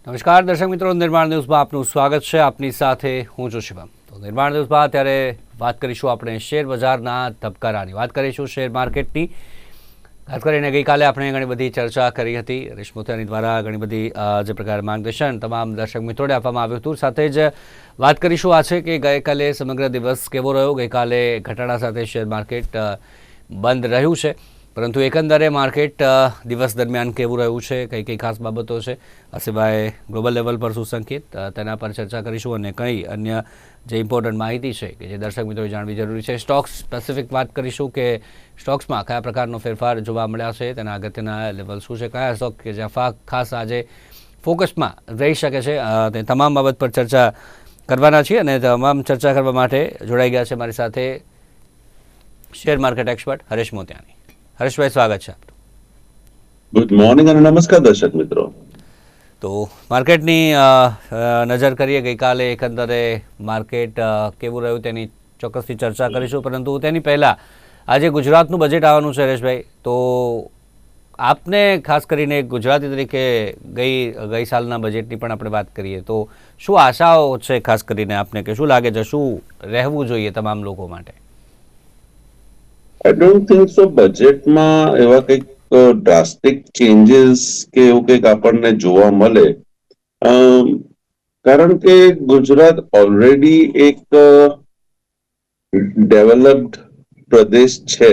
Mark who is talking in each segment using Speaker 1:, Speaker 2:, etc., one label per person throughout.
Speaker 1: નમસ્કાર દર્શક મિત્રો, નિર્માણ ન્યૂઝમાં આપનું સ્વાગત છે. આપની સાથે હું છું શિવમ. તો નિર્માણ ન્યૂઝમાં અત્યારે વાત કરીશું આપણે શેર બજારના ધબકારાની, વાત કરીશું શેર માર્કેટની. ખાસ કરીને ગઈકાલે આપણે ઘણી બધી ચર્ચા કરી હતી. હરીશ મોતિયાની દ્વારા ઘણી બધી જે પ્રકારે માર્ગદર્શન તમામ દર્શક મિત્રોને આપવામાં આવ્યું હતું. સાથે જ વાત કરીશું આ છે કે ગઈકાલે સમગ્ર દિવસ કેવો રહ્યો. ગઈકાલે ઘટાડા સાથે શેર માર્કેટ બંધ રહ્યું છે, પરંતુ એકંદરે માર્કેટ દિવસ દરમિયાન કેવું રહ્યું છે, કઈ કઈ ખાસ બાબતો છે, આ સિવાય ગ્લોબલ લેવલ પર શું સંકેત, તેના પર ચર્ચા કરીશું. અને કઈ અન્ય જે ઇમ્પોર્ટન્ટ માહિતી છે કે જે દર્શક મિત્રોએ જાણવી જરૂરી છે. સ્ટોક્સ સ્પેસિફિક વાત કરીશું કે સ્ટોક્સમાં કયા પ્રકારનો ફેરફાર જોવા મળ્યા છે, તેના અગત્યના લેવલ શું છે, કયા સ્ટોક કે જ્યાં ખાસ આજે ફોકસમાં રહી શકે છે, તે તમામ બાબત પર ચર્ચા કરવાના છીએ. અને તમામ ચર્ચા કરવા માટે જોડાઈ ગયા છે મારી સાથે share market expert Harish Motiyani. હરેશભાઈ, સ્વાગત છે આપનું.
Speaker 2: ગુડ મોર્નિંગ અને નમસ્કાર દર્શક મિત્રો.
Speaker 1: તો માર્કેટની નજર કરીએ. ગઈકાલે એકંદરે માર્કેટ કેવું રહ્યું તેની ચોક્કસથી ચર્ચા કરીશું, પરંતુ તેની પહેલાં આજે ગુજરાતનું બજેટ આવવાનું છે હરેશભાઈ. તો આપને ખાસ કરીને ગુજરાતી તરીકે ગઈ સાલના બજેટની પણ આપણે વાત કરીએ તો શું આશાઓ છે ખાસ કરીને આપને, કે શું લાગે છે શું રહેવું જોઈએ તમામ લોકો માટે?
Speaker 2: આઈ ડોન્ટ થિંક સો બજેટમાં એવા કંઈક ડ્રાસ્ટિક ચેન્જીસ કે એવું કંઈક આપણને જોવા મળે, કારણ કે ગુજરાત ઓલરેડી એક ડેવલપ્ડ પ્રદેશ છે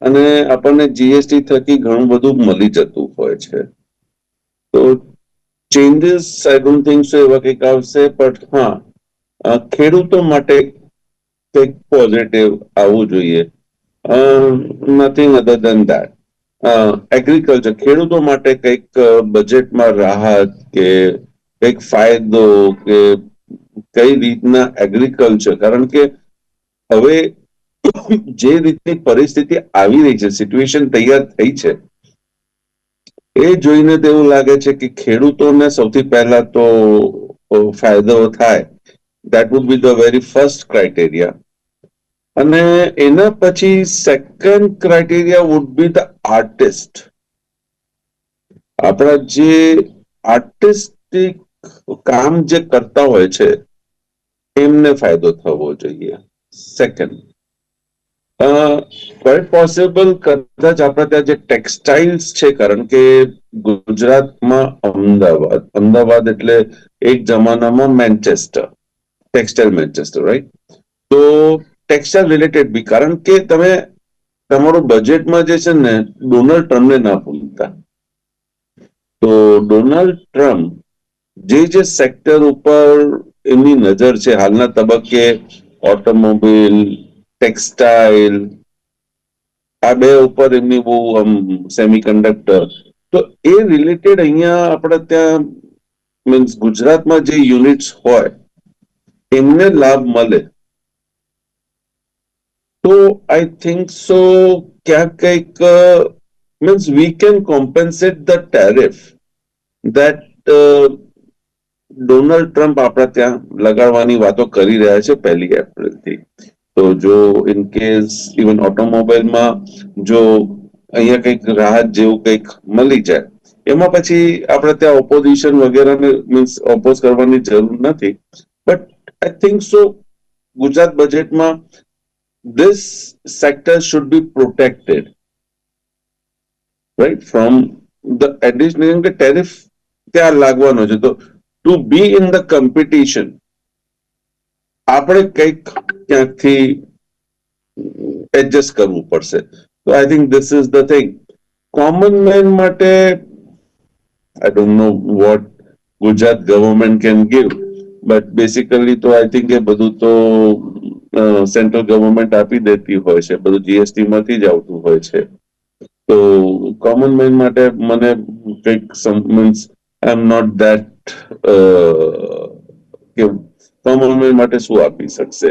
Speaker 2: અને આપણને જીએસટી થકી ઘણું બધું મળી જતું હોય છે. તો changes I don't think so એવા કંઈક આવશે. બટ હા, ખેડૂતો માટે કંઈક પોઝિટિવ આવવું જોઈએ. Nothing other than that. Agriculture, ખેડૂતો માટે કંઈક બજેટમાં રાહત કે કંઈક ફાયદો કે કઈ રીતના એગ્રીકલ્ચર, કારણ કે હવે જે રીતની પરિસ્થિતિ આવી રહી છે, સિચ્યુએશન તૈયાર થઈ છે, એ જોઈને તો એવું લાગે છે કે ખેડૂતોને સૌથી પહેલા તો ફાયદો થાય. That would be the very first criteria. અને એના પછી second criteria would be the artist. આપણા જે આર્ટિસ્ટિક કામ જે કરતા હોય છે એમને ફાયદો થવો જોઈએ. સેકન્ડ, ક્વાઇટ પોસિબલ કદાચ આપણા ત્યાં જે ટેક્સટાઇલ્સ છે, કારણ કે ગુજરાતમાં અમદાવાદ એટલે એક જમાનામાં મેન્ચેસ્ટર, ટેક્સટાઇલ મેન્ચેસ્ટર, રાઈટ? તો ટેક્સટાઇલ રિલેટેડ બી, કારણ કે તમે તમારું બજેટમાં જે છે ને, ડોનાલ્ડ ટ્રમ્પને ના ભૂલતા. તો ડોનાલ્ડ ટ્રમ્પ જે સેક્ટર ઉપર એમની નજર છે હાલના તબક્કે, ઓટોમોબાઈલ, ટેક્સટાઇલ, આ બે ઉપર એમની બહુ સેમિકન્ડક્ટર, તો એ રિલેટેડ અહીંયા આપણે ત્યાં મીન્સ ગુજરાતમાં જે યુનિટ્સ હોય એમને લાભ મળે. તો આઈ થિંક સો ક્યાંક કંઈક means we can compensate the tariff that Donald Trump આપણા ત્યાં લગાડવાની વાતો કરી રહ્યા છે 1 એપ્રિલથી. તો જો ઇન કેસ ઇવન ઓટોમોબાઈલમાં જો અહીંયા કંઈક રાહત જેવું કંઈક મળી જાય, એમાં પછી આપણે ત્યાં ઓપોઝિશન વગેરેને મીન્સ ઓપોઝ કરવાની જરૂર નથી. But I think so Gujarat બજેટમાં this sector should be protected, right, from the additional tariff ત્યાં લાગવાનો છે. તો to be in the competition આપણે કંઈક ક્યાંકથી એડજસ્ટ કરવું પડશે. તો I think this is the thing. Common man માટે I don't know what Gujarat government can give, but basically તો આઈ થિંક એ બધું તો સેન્ટ્રલ ગવર્મેન્ટ આપી દેતી હોય છે, બધું જીએસટી માંથી જ આવતું હોય છે. તો કોમન મેન માટે મને કંઈક means I am not that કે કોમન મેન માટે શું આપી શકશે.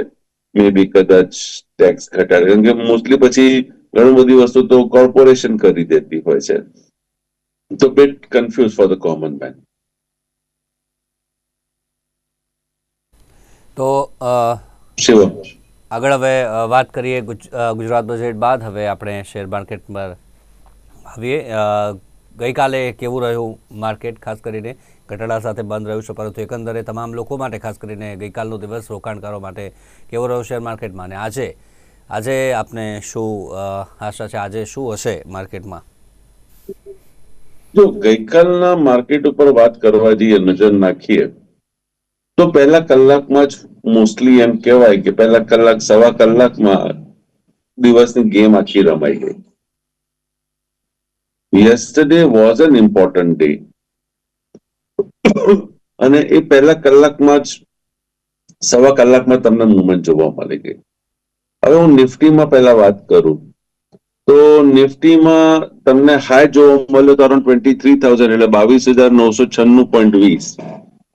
Speaker 2: મે બી કદાચ ટેક્સ ઘટાડે, કારણ કે મોસ્ટલી પછી ઘણી બધી વસ્તુ તો કોર્પોરેશન કરી દેતી હોય છે. તો bit confuse for the common main.
Speaker 1: તો
Speaker 2: શિવમ,
Speaker 1: આગળ હવે વાત કરીએ ગુજરાત બજેટ બાદ. હવે આપણે શેર માર્કેટ પર આવીએ. ગઈકાલે કેવું રહ્યું માર્કેટ, ખાસ કરીને ઘટાડા સાથે બંધ રહ્યું છે, પરંતુ એકંદરે તમામ લોકો માટે, ખાસ કરીને ગઈકાલનો દિવસ રોકાણકારો માટે કેવો રહ્યો શેર માર્કેટમાં, અને આજે આપને શું આશા છે, આજે શું હશે માર્કેટમાં?
Speaker 2: જો ગઈકાલના માર્કેટ ઉપર વાત કરવા જઈએ, નજર નાખીએ તો પહેલા કલાકમાં જ મોસ્ટલી એમ કહેવાય કે પહેલા કલાક સવા કલાકમાં દિવસની ગેમ આખી રમાઈ ગઈ. Yesterday was an important day અને એ પહેલા કલાકમાં જ સવા કલાકમાં તમને મુવમેન્ટ જોવા મળી ગઈ. હવે હું નિફ્ટીમાં પહેલા વાત કરું તો નિફ્ટીમાં તમને હાઈ જોવા મળ્યો તો અરાઉન્ડ 23,000 એટલે 22,996.20.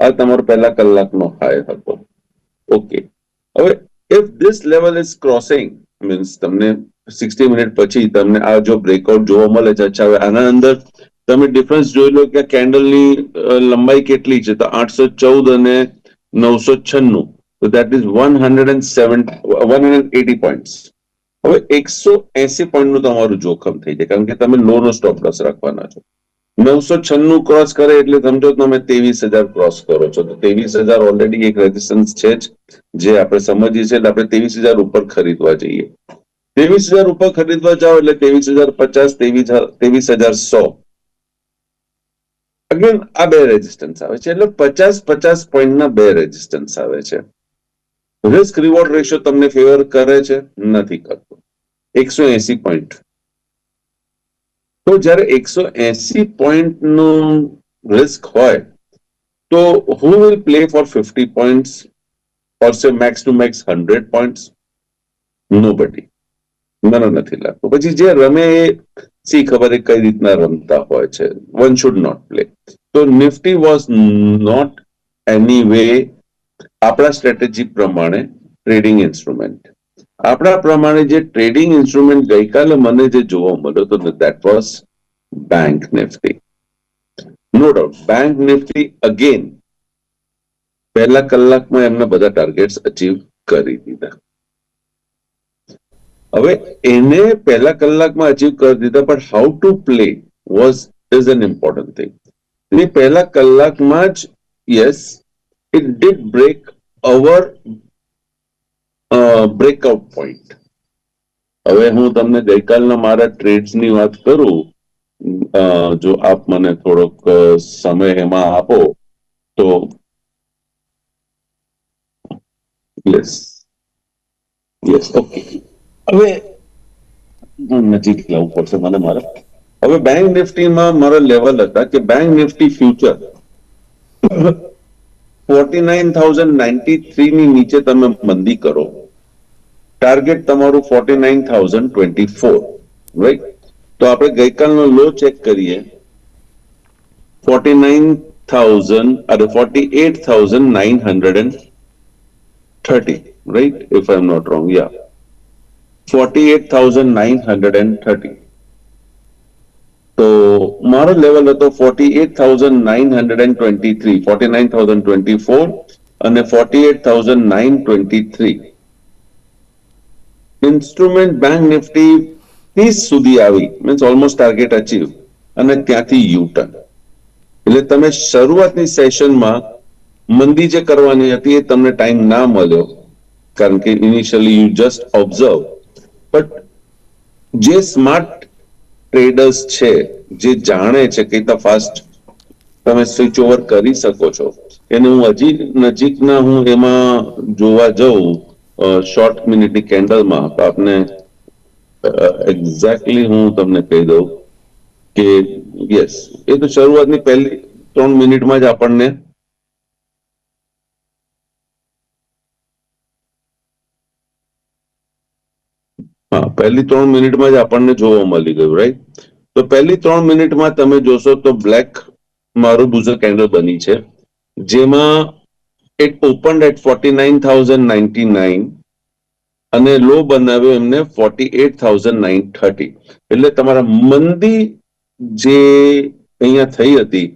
Speaker 2: આ તમારો પહેલા કલાકનો હાઈ હતો. ઓકે, હવે if this level is crossing means તમને 60 મિનિટ પછી તમને આ જો બ્રેકઆઉટ જોવા મળે છે, અચ્છા હવે આના અંદર તમે ડિફરન્સ જોઈ લો કે કેન્ડલની લંબાઈ કેટલી છે, તો 814 અને 996, તો દેટ ઇઝ 180 પોઈન્ટ્સ. હવે 180 પોઈન્ટનું તમારું જોખમ થઈ જાય, કારણ કે તમે લો નો સ્ટોપ લોસ રાખવાના છો. 996 ક્રોસ કરે એટલે સમજો તમે 23,000 ક્રોસ કરો છો, તો 23,000 ઓલરેડી એક રેઝિસ્ટન્સ છે જ, જે આપણે સમજીએ છીએ. એટલે આપણે 23,000 ઉપર ખરીદવા જઈએ. 23,000 ઉપર ખરીદવા જાઓ એટલે 23,050, 23,100. અગેન આ બે રેઝિસ્ટન્સ આવે છે, એટલે 50 પોઈન્ટના બે રેઝિસ્ટન્સ આવે છે. રિસ્ક રિવોર્ડ રેશિયો તમને ફેવર કરે છે? નથી કરતો. 180 પોઈન્ટ. તો જ્યારે 180 પોઈન્ટનું રિસ્ક હોય તો who will play for 50 points or say max to max 100 points? Nobody. મને નથી લાગતું. પછી જે રમે એ સી ખબર એ કઈ રીતના રમતા હોય છે. One should not play. તો Nifty was not any way આપણા સ્ટ્રેટેજી પ્રમાણે ટ્રેડિંગ ઇન્સ્ટ્રુમેન્ટ. આપણા પ્રમાણે જે ટ્રેડિંગ ઇન્સ્ટ્રુમેન્ટ ગઈકાલે મને જે જોવા મળ્યો તો that was bank Nifty. No doubt bank Nifty again પહેલા કલાકમાં એમને બધા ટાર્ગેટ્સ અચીવ કરી દીધા. હવે એને પહેલા કલાકમાં અચીવ કરી દીધા, પણ how to play is an important thing. એ પહેલા કલાકમાં જ yes it did break our breakout point. હવે હું તમને ગઈકાલના મારા ટ્રેડ્સની વાત કરું, જો આપ મને થોડોક સમય એમાં આપો તો યસ ઓકે. હવે નજીક લાવવું પડશે મને મારા. હવે બેંક નિફ્ટીમાં મારા લેવલ હતા કે બેંક નિફ્ટી ફ્યુચર 49,093 ની નીચે તમે મંદી કરો, ટાર્ગેટ તમારું 49,024, રાઈટ? તો આપણે ગઈકાલનો લો ચેક કરીએ, 48,930, right? If I'm not wrong, yeah. 48,930. તો મારો લેવલ હતો 48,923, 49,024 અને 48,923. ઇન્સ્ટ્રુમેન્ટ બેંક નિફ્ટી 30 સુધી આવી, મીન્સ ઓલમોસ્ટ ટાર્ગેટ અચીવ, અને ત્યાંથી યુ ટર્ન. એટલે તમે શરૂઆતની સેશનમાં મંદી જે કરવાની હતી એ તમને ટાઈમ ના મળ્યો, કારણ કે initially you just observe. But જે સ્માર્ટ ટ્રેડર્સ છે, જે જાણે છે કે ફાસ્ટ તમે સ્વિચ ઓવર કરી શકો છો, એને હું હજી નજીકના હું એમાં જોવા જઉં શોર્ટ મિનિટની કેન્ડલમાં, તો આપને એક્ઝેક્ટલી હું તમને કહી દઉં કે યસ, એ તો શરૂઆતની પહેલી 3 મિનિટમાં જ આપણને પહેલી 3 મિનિટમાં જ આપણને જોવા મળી ગયું, રાઈટ? તો પહેલી 3 મિનિટમાં તમે જોશો તો બ્લેક મારુબુઝર કેન્ડલ બની છે, જેમાં ઇટ ઓપન્ડ એટ 49,099 અને લો બનાવ્યો એમને 48,930. એટલે તમારા મંદી જે અહીંયા થઈ હતી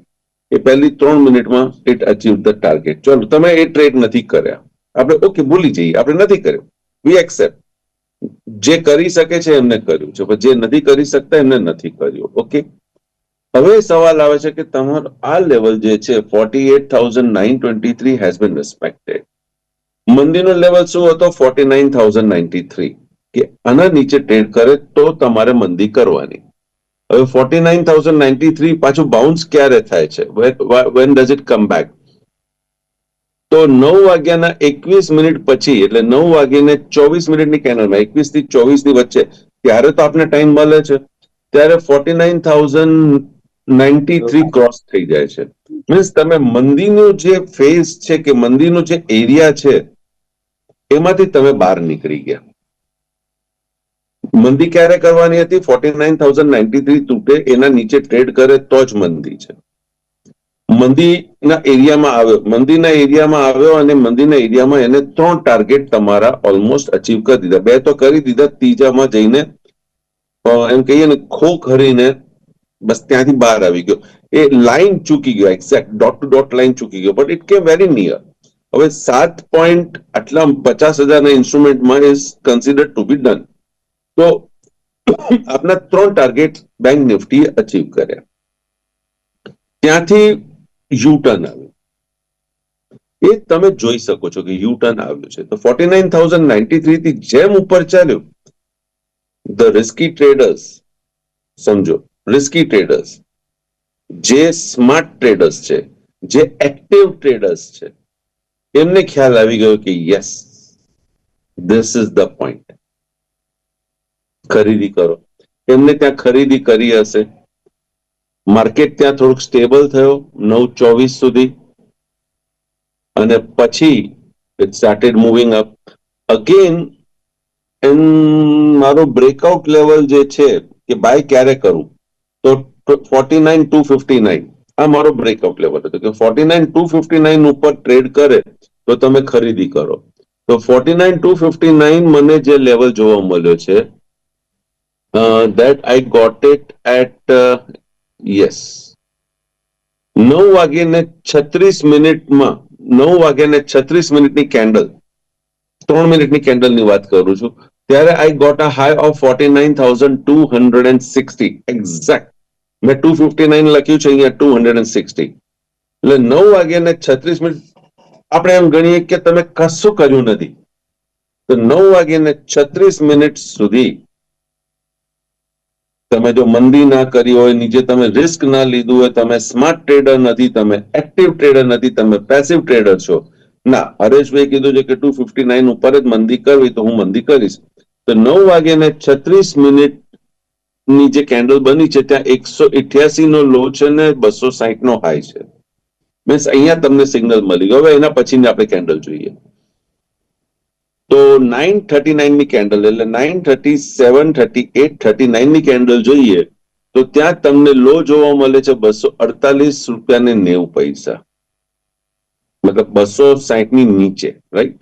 Speaker 2: એ પહેલી 3 મિનિટમાં ઇટ અચીવ ધ ટાર્ગેટ. ચલો, તમે એ ટ્રેડ નથી કર્યા, આપણે ઓકે ભૂલી જઈએ, આપણે નથી કર્યો, વી એક્સેપ્ટ. જે કરી શકે છે એમને કર્યું છે, પણ જે નથી કરી શકતા એમને નથી કર્યું. ઓકે, હવે સવાલ આવે છે કે તમારો આ લેવલ જે છે 48,923 હેઝ બીન રિસ્પેક્ટેડ. મંદીનો લેવલ શું હતો? 49,093. કે આના નીચે ટ્રેડ કરે તો તમારે મંદી કરવાની. હવે 49,093 પાછું બાઉન્સ ક્યારે થાય છે? When does it come back? તો 9:21 પછી, એટલે 9:24 કેન્ડલમાં 21 થી 24 ની વચ્ચે ત્યારે તો આપને ટાઈમ મળે છે, ત્યારે 49,093 ક્રોસ થઈ જાય છે. મીન્સ તમે મંદીનું જે ફેઝ છે કે મંદીનો જે એરિયા છે એમાંથી તમે બહાર નીકળી ગયા. મંદી ક્યારે કરવાની હતી? 49,093 તૂટે એના નીચે ટ્રેડ કરે તો જ મંદી છે. મંદીના એરિયામાં આવ્યો અને મંદીના એરિયામાં એને 3 ટાર્ગેટ તમારા ઓલમોસ્ટ અચીવ કરી દીધા. 2 તો કરી દીધા, ત્રીજામાં જઈને એમ કહીએ ને ખો ખરીને બસ ત્યાંથી બહાર આવી ગયો. એ લાઈન ચૂકી ગયો, exact dot two dot line ચૂકી ગયો, but it came very near. હવે 7 પોઈન્ટ આટલા 50,000ના ઇન્સ્ટ્રુમેન્ટમાં is considered to be done. તો આપના 3 ટાર્ગેટ બેંક નિફ્ટી અચીવ કર્યા. ત્યાંથી યુ ટર્ન આવ્યું. એ તમે જોઈ શકો છો કે યુ ટર્ન આવ્યું છે. તો 49,093 થી જેમ ઉપર ચાલ્યું, ધ રિસ્કી ટ્રેડર્સ, સમજો રિસ્કી ટ્રેડર્સ, જે સ્માર્ટ ટ્રેડર્સ છે, જે એક્ટિવ ટ્રેડર્સ છે, એમને ખ્યાલ આવી ગયો કે yes, this is the point, ખરીદી કરો. એમને ત્યાં ખરીદી કરી હશે. માર્કેટ ત્યાં થોડુંક સ્ટેબલ થયો 9:24 સુધી, અને પછી it started moving up again. મારો બ્રેકઆઉટ લેવલ જે છે કે બાય ક્યારે કરું, તો 49,259 આ મારો બ્રેકઆઉટ લેવલ હતો કે 49,259 ઉપર ટ્રેડ કરે તો તમે ખરીદી કરો. તો 49,259 મને જે લેવલ જોવા મળ્યો છે, that I got it at yes 9:36 9:36 candle, 3 મિનિટની કેન્ડલની વાત કરું છું, ત્યારે I got a high of 49,260 exact. મેં 259 લખ્યું છે, અહીંયા 260. એટલે 9:36 આપણે એમ ગણીએ કે તમે કશું કર્યું નથી. તો 9:36 સુધી તમે જો મંદી ના કરી હોય, નીચે તમે રિસ્ક ના લીધું હોય, તમે સ્માર્ટ ટ્રેડર નથી, તમે એક્ટિવ ટ્રેડર નથી, તમે પેસિવ ટ્રેડર છો. ના, હરેશભાઈ કીધું છે કે 259 ઉપર જ મંદી કરવી, તો હું મંદી કરીશ. તો 9:36 ની જે કેન્ડલ બની છે ત્યાં 188 નો લો છે ને 260 નો હાઈ છે. મીન્સ અહીંયા તમને સિગ્નલ મળી ગયો. હવે એના પછીની આપણે કેન્ડલ જોઈએ. તો 9:39 ની કેન્ડલ, એટલે 9:37, 38, 39 ની કેન્ડલ જોઈએ તો ત્યાં તમને લો જોવા મળે છે 248 રૂપિયા ને 90 પૈસા, મતલબ 260 ની નીચે, રાઈટ.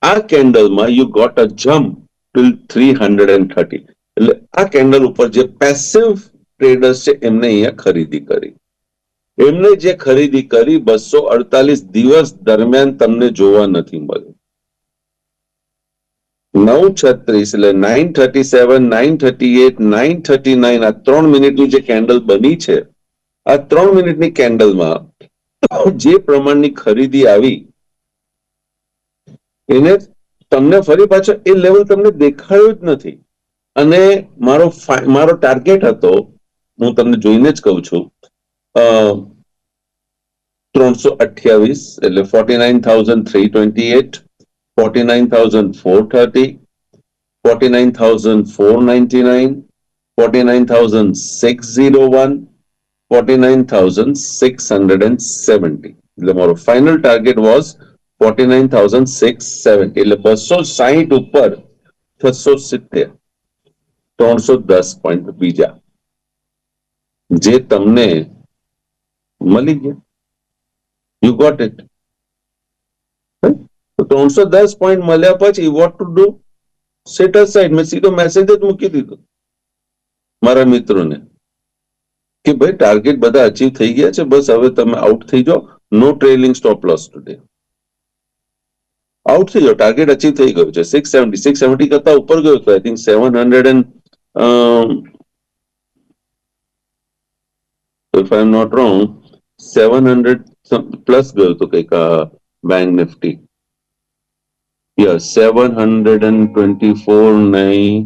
Speaker 2: આ કેન્ડલમાં you got a jump till 330. એટલે આ કેન્ડલ ઉપર જે પેસિવ ટ્રેડર્સ છે એમને અહીંયા ખરીદી કરી. એમને જે ખરીદી કરી 248 દિવસ દરમિયાન તમને જોવા નથી મળ્યું. 9:36 એટલે 9:37, 9:38, 9:39 આ 3 મિનિટની જે કેન્ડલ બની છે, આ 3 મિનિટની કેન્ડલમાં જે પ્રમાણની ખરીદી આવી એને તમને ફરી પાછો એ લેવલ તમને દેખાયો જ નથી. અને મારો ટાર્ગેટ હતો, હું તમને જોઈને જ કહું છું, 328 એટલે 49,328, 49,430, 49,499, 49,601, 49,670. એટલે મારો ફાઇનલ ટાર્ગેટ વોઝ 49,670. એટલે 260 ઉપર 670, 310 પોઈન્ટ બીજા જે તમને મળી ગયા. You got it. 310 પોઈન્ટ મળ્યા પછી vote to do? Set aside. મેં સીધો મેસેજ જ મૂકી દીધો મારા મિત્રોને કે ભાઈ ટાર્ગેટ બધા અચીવ થઈ ગયા છે, બસ હવે તમે આઉટ થઈ જાઓ. No trailing stop loss today. Out થઈ જાઓ, ટાર્ગેટ અચીવ થઈ ગયું છે. 670 કરતા ઉપર ગયો તો I think 700 and if I am not wrong 700 plus ગયો તો કંઈક બેંક નિફ્ટી. યસ 724 નહીં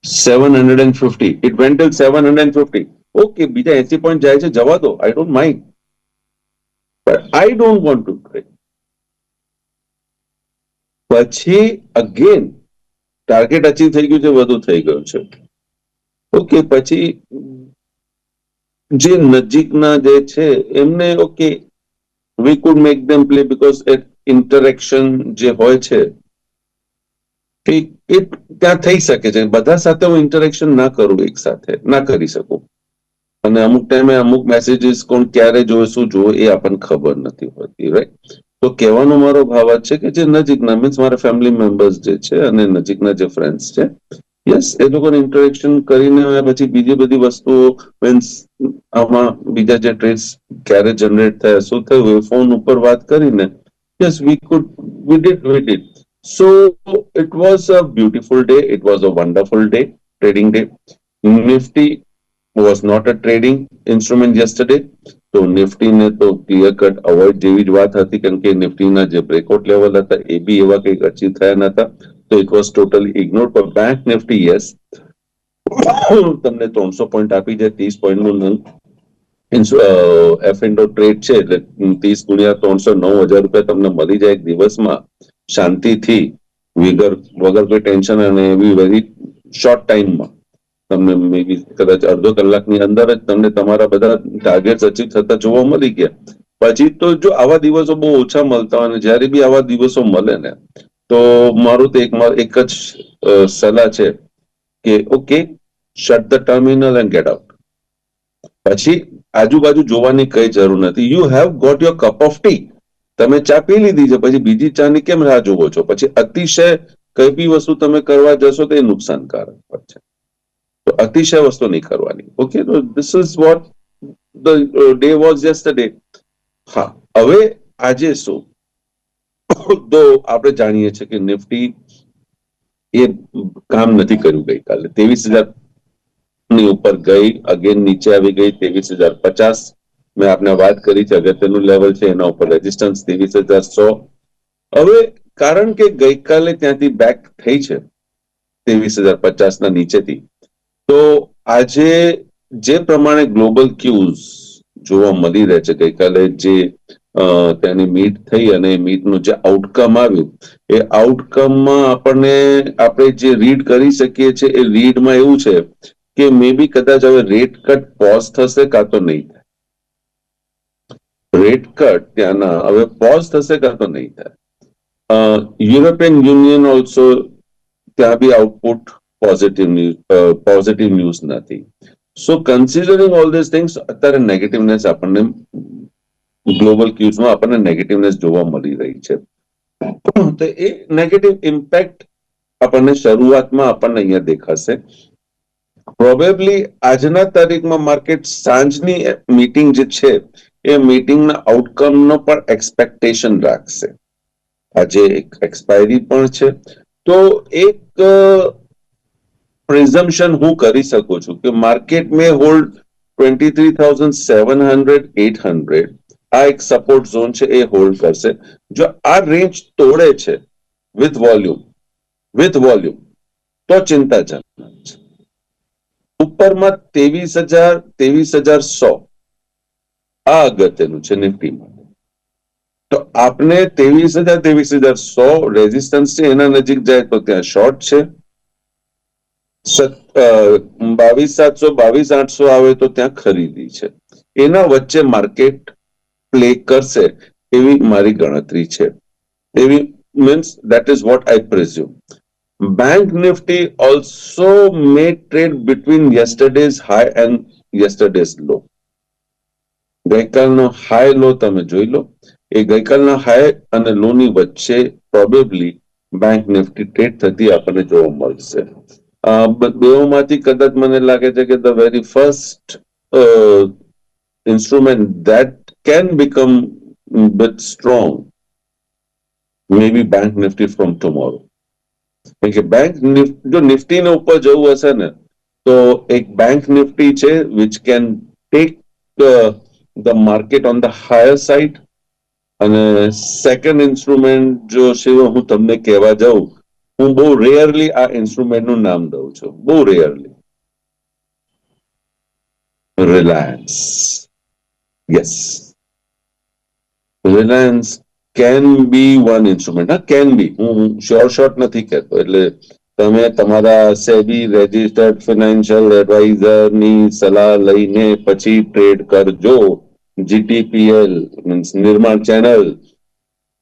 Speaker 2: 750. It went till 750. Okay, બીજા 80 પોઈન્ટ જાય છે જવા દો. I don't mind. But I don't want to trade. પછી અગેન ટાર્ગેટ અચીવ થઈ ગયું છે, વધુ થઈ ગયું છે. ઓકે, પછી જે નજીકના જે છે એમને okay V food make them play because interaction જે હોય છે એ ત્યાં થઈ શકે છે. બધા સાથે હું ઇન્ટરેક્શન ના કરું, એક સાથે ના કરી શકું. અને અમુક ટાઈમે અમુક મેસેજીસ કોણ ક્યારે જોવે શું જોવે એ આપણને ખબર નથી હોતી, રાઈટ? તો કહેવાનો મારો ભાવ જ છે કે જે નજીકના મીન્સ મારા ફેમિલી મેમ્બર્સ જે છે અને નજીકના જે ફ્રેન્ડ્સ છે, યસ એ લોકોને ઇન્ટરેક્શન કરીને પછી બીજી બધી વસ્તુઓ મીન્સ આમાં બીજા જે ટ્રેડ્સ ક્યારે જનરેટ થયા શું થયું એ ફોન ઉપર વાત કરીને yes we did. So it was a beautiful day. It was a wonderful day, trading day. Nifty was not a trading instrument yesterday. તો નિફ્ટી ને તો ક્લિયર કટ અવોઇડ જેવી જ વાત હતી, કારણ કે નિફ્ટીના જે બ્રેકઆઉટ લેવલ હતા એ બી એવા કંઈક અચીવ થયા નતા. તો ઇટ વોઝ ટોટલી ઇગ્નોર. પણ બેંક નિફ્ટી યસ તમને 300 પોઈન્ટ આપી જાય, 30 પોઈન્ટનું એફ ઇન્ડો ટ્રેડ છે એટલે 30 ગુણ્યા 300 9,000 રૂપિયા તમને મળી જાય એક દિવસમાં શાંતિથી વગર કોઈ ટેન્શન, અને એવી વેરી શોર્ટ ટાઈમમાં તમને મે બી કદાચ અડધો કલાકની અંદર જ તમને તમારા બધા ટાર્ગેટ અચીવ થતા જોવા મળી ગયા. પછી તો જો આવા દિવસો બહુ ઓછા મળતા હોય અને જ્યારે બી આવા દિવસો મળે ને તો મારું તો એક જ સલાહ છે કે okay shut the terminal and get out. પછી આજુબાજુ જોવાની કઈ જરૂર નથી. You have got your cup of tea. તમે ચા પી લીધી છે, પછી બીજી ચાની કેમ રાહ જોવો છો? પછી અતિશય કઈ બી વસ્તુ તમે કરવા જશો તો એ નુકસાનકારક છે. તો અતિશય વસ્તુ નહીં કરવાની. ઓકે, તો this is what the day was yesterday. હા, હવે આજે શું? તો આપણે જાણીએ છીએ કે નિફ્ટી એ કામ નથી કર્યું ગઈકાલે. 23,000 ની ઉપર ગઈ, અગેન નીચે આવી ગઈ 23,050. મેં આપને વાત કરી છે અગત્યનું લેવલ છે એના ઉપર રેઝિસ્ટન્સ 23,100. હવે કારણ કે ગઈકાલે ત્યાંથી બેક થઈ છે 23,050 ના નીચેથી, તો આજે જે પ્રમાણે ગ્લોબલ ક્યુઝ જોવા મળી રહે છે, ગઈકાલે જે ત્યાંની મીટ થઈ અને મીટનું જે આઉટકમ આવ્યું એ આઉટકમમાં આપણે જે રીડ કરી શકીએ છીએ એ રીડમાં એવું છે કે મે બી કદાચ હવે રેટ કટ પોઝ થશે કાં તો નહીં થાય. રેટ કટ ત્યાંના હવે પોઝ થશે કાં તો નહીં થાય. યુરોપિયન યુનિયન ઓલ્સો ત્યાં બી આઉટપુટ પોઝિટિવ ન્યૂઝ નથી. સો કન્સિડરિંગ ઓલ ધીસ થિંગ્સ અત્યારે નેગેટિવનેસ આપણને ગ્લોબલ ક્યુઝમાં આપણને નેગેટિવનેસ જોવા મળી રહી છે. તો એ નેગેટિવ ઇમ્પેક્ટ આપણને શરૂઆતમાં આપણને અહીંયા દેખાશે. પ્રોબેબલી આજના તારીખમાં માર્કેટ સાંજની મીટિંગ જે છે એ મીટિંગના આઉટકમનો પણ એક્સપેક્ટેશન રાખશે. આજે એક એક્સપાયરી પણ છે, તો એક પ્રિઝમ્પશન હું કરી શકું છું કે માર્કેટ મે હોલ્ડ 23,700 800. આ એક સપોર્ટ ઝોન છે, એ હોલ્ડ કરશે. જો આ રેન્જ તોડે છે વિથ વોલ્યુમ તો ચિંતાજનક છે. ઉપરમાં 23,100 આ અગત્યનું છે નિફ્ટીમાં. તો આપને 23,100 રેઝિસ્ટન્સ છે, એના નજીક જાય તો ત્યાં શોર્ટ છે. 22,700 22,800 આવે તો ત્યાં ખરીદી છે. એના વચ્ચે માર્કેટ પ્લે કરશે એવી મારી ગણતરી છે. એવી means that is what I presume. Bank Nifty also may trade between yesterday's high and yesterday's low. ગઈકાલનો હાઈ લો તમે જોઈ લો, એ ગઈકાલના હાઈ અને લો ની વચ્ચે પ્રોબેબલી બેંક નિફ્ટી ટ્રેડ થતી આપણને જોવા મળશે. બેઓમાંથી કદાચ મને લાગે છે કે the very first instrument that can become bit strong may be Bank Nifty from tomorrow. કે બેંક જો નિફ્ટીને ઉપર જવું હશે ને તો એક બેંક નિફ્ટી છે which can take the market on the higher side. અને સેકન્ડ ઇન્સ્ટ્રુમેન્ટ જો શિવ હું તમને કહેવા જાઉં, હું બહુ રેયરલી આ ઇન્સ્ટ્રુમેન્ટનું નામ દઉં છું, બહુ rarely. Reliance. Yes, Reliance can be one instrument. હા, કેન બી. હું શ્યોર શોર્ટ નથી કહેતો. એટલે તમે તમારા સેબી રેજિસ્ટર્ડ ફિનાન્શિયલ એડવાઇઝરની સલાહ લઈને પછી ટ્રેડ કરજો. જીટીપીએલ મીન્સ નિર્માણ ચેનલ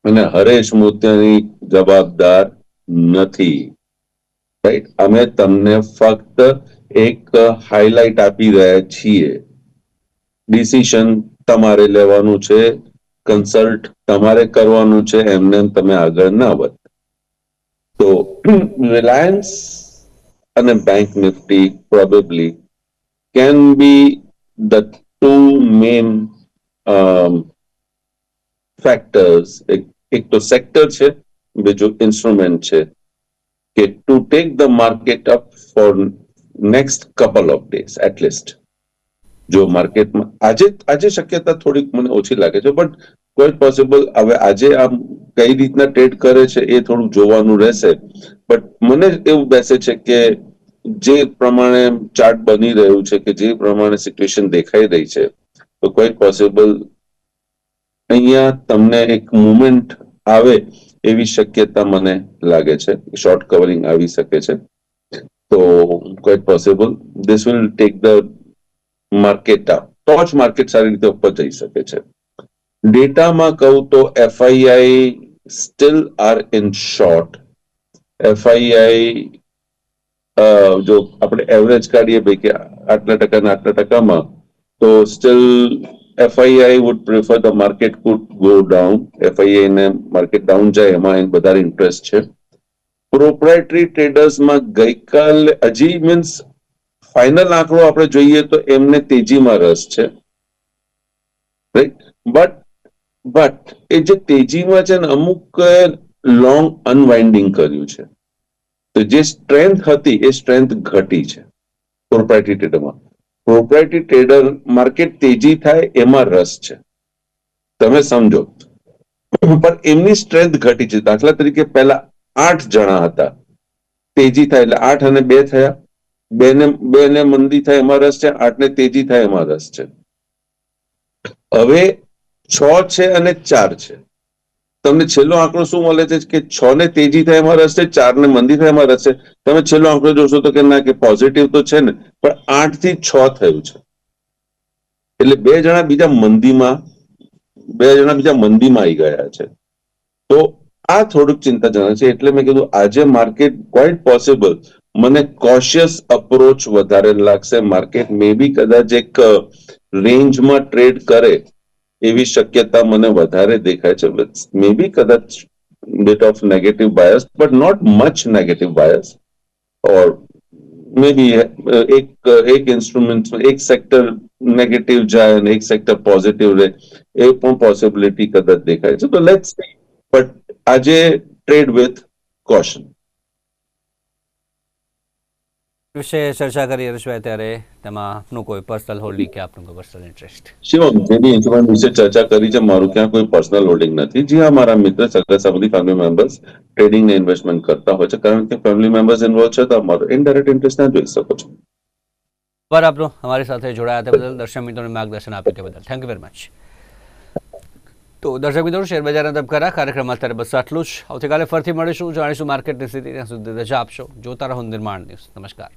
Speaker 2: અને હરેશ મોતિયાની જવાબદાર નથી. રાઈટ? અમે તમને ફક્ત એક હાઇલાઇટ આપી રહ્યા છીએ. ડિસિશન તમારે લેવાનું છે, કન્સલ્ટ તમારે કરવાનું છે, એમને તમે આગળ ના વધ. તો રિલાયન્સ અને bank Nifty probably can be the two main factors. એક તો સેક્ટર છે, બીજું ઇન્સ્ટ્રુમેન્ટ છે, કે to take the market up for next couple of days at least. જો માર્કેટમાં આજે શક્યતા થોડીક મને ઓછી લાગે છે, બટ ક્વાઇટ પોસિબલ. હવે આજે આમ કઈ રીતના ટ્રેડ કરે છે એ થોડું જોવાનું રહેશે. બટ મને એવું બેસે છે કે જે પ્રમાણે ચાર્ટ બની રહ્યું છે, કે જે પ્રમાણે સિચ્યુએશન દેખાઈ રહી છે, તો ક્વાઇટ પોસિબલ અહીંયા તમને એક મુવમેન્ટ આવે એવી શક્યતા મને લાગે છે. શોર્ટ કવરિંગ આવી શકે છે. તો quite possible this will take the market up. તો જ માર્કેટ સારી રીતે ઉપર જઈ શકે છે. ડેટામાં કહું તો FII steel are in short. FII જો આપણે એવરેજ કાઢીએ ભાઈ કે આટલા ટકામાં, તો steel FII would prefer the market could go down. FII ને માર્કેટ ડાઉન જાય એમાં વધારે ઇન્ટરેસ્ટ છે. પ્રોપ્રાઇટરી ટ્રેડર્સમાં ગઈકાલે હજી મીન્સ ફાઇનલ આંકડો આપણે જોઈએ તો એમને તેજીમાં રસ છે. રાઈટ? બટ એ જે તેજીમાં છે ને, અમુક લોંગ અનવાઇન્ડિંગ કર્યું છે. તો જે સ્ટ્રેન્થ હતી એ સ્ટ્રેન્થ ઘટી છે પ્રોપ્રાઇટરી ટ્રેડરમાં. પ્રોપ્રાઇટરી ટ્રેડર માર્કેટ તેજી થાય એમાં રસ છે, તમે સમજો. પણ એમની સ્ટ્રેન્થ ઘટી છે. દાખલા તરીકે પહેલા 8 જણા હતા, તેજી થાય એટલે 8 અને 2 થયા. 2 ને મંદી થાય એમાં રસ છે, 8 ને તેજી થાય એમાં રસ છે. હવે 6 છે અને 4 છે. તમને છેલ્લો આંકડો શું મળે છે કે 6 ને તેજી થાય એમાં રસ છે, 4 ને મંદી થાય એમાં રસ છે. તમે છેલ્લો આંકડો જોશો તો કે ના, કે પોઝિટિવ તો છે ને, પણ 8 થી 6 થયું છે. એટલે 2 જણા બીજા મંદીમાં આવી ગયા છે. તો આ થોડુંક ચિંતાજનક છે. એટલે મેં કીધું આજે માર્કેટ ક્વાઇટ પોસિબલ મને કોશિયસ અપ્રોચ વધારે લાગશે. માર્કેટ મે બી કદાચ એક રેન્જમાં ટ્રેડ કરે એવી શક્યતા મને વધારે દેખાય છે. મે બી કદાચ bit of negative bias, but not much negative bias. Or maybe એક ઇન્સ્ટ્રુમેન્ટ, એક સેક્ટર નેગેટિવ જાય અને એક સેક્ટર પોઝિટિવ રહે, એ પણ પોસિબિલિટી કદાચ દેખાય છે. તો લેટ્સ સી. બટ આજે ટ્રેડ વિથ કોશન.
Speaker 1: વિશે ચર્ચા કરી હર્ષભાઈ, ત્યારે તેમાં આપનું કોઈ પર્સનલ હોલ્ડિંગ કે આપનું કોઈ પર્સનલ ઇન્ટરેસ્ટ?
Speaker 2: શિવમ, જે બી ઇન્સ્ટ્રુમેન્ટ વિશે ચર્ચા કરી છે, મારું ક્યાં કોઈ પર્સનલ હોલ્ડિંગ નથી. જી હા, મારા મિત્ર, સગા સંબંધી, ફેમિલી મેમ્બર્સ ટ્રેડિંગ ને ઇન્વેસ્ટમેન્ટ કરતા હોય છે. કારણ કે ફેમિલી મેમ્બર્સ ઇન્વોલ્વ છે તો અમારો ઇનડાયરેક્ટ ઇન્ટરેસ્ટ ના જોઈ શકો છો.
Speaker 1: પર આપનો અમારી સાથે જોડાયા તે બદલ, દર્શક મિત્રોને માર્ગદર્શન આપ્યું તે બદલ થેન્ક યુ વેરી મચ. તો દર્શક મિત્રો, શેર બજારના ધબકારા કાર્યક્રમમાં અત્યારે બસ આટલું જ. આવતીકાલે ફરીથી મળીશું, જાણીશું માર્કેટની સ્થિતિ. ત્યાં સુધી રજા આપશો. જોતા રહો નિર્માણ ન્યૂઝ. નમસ્કાર.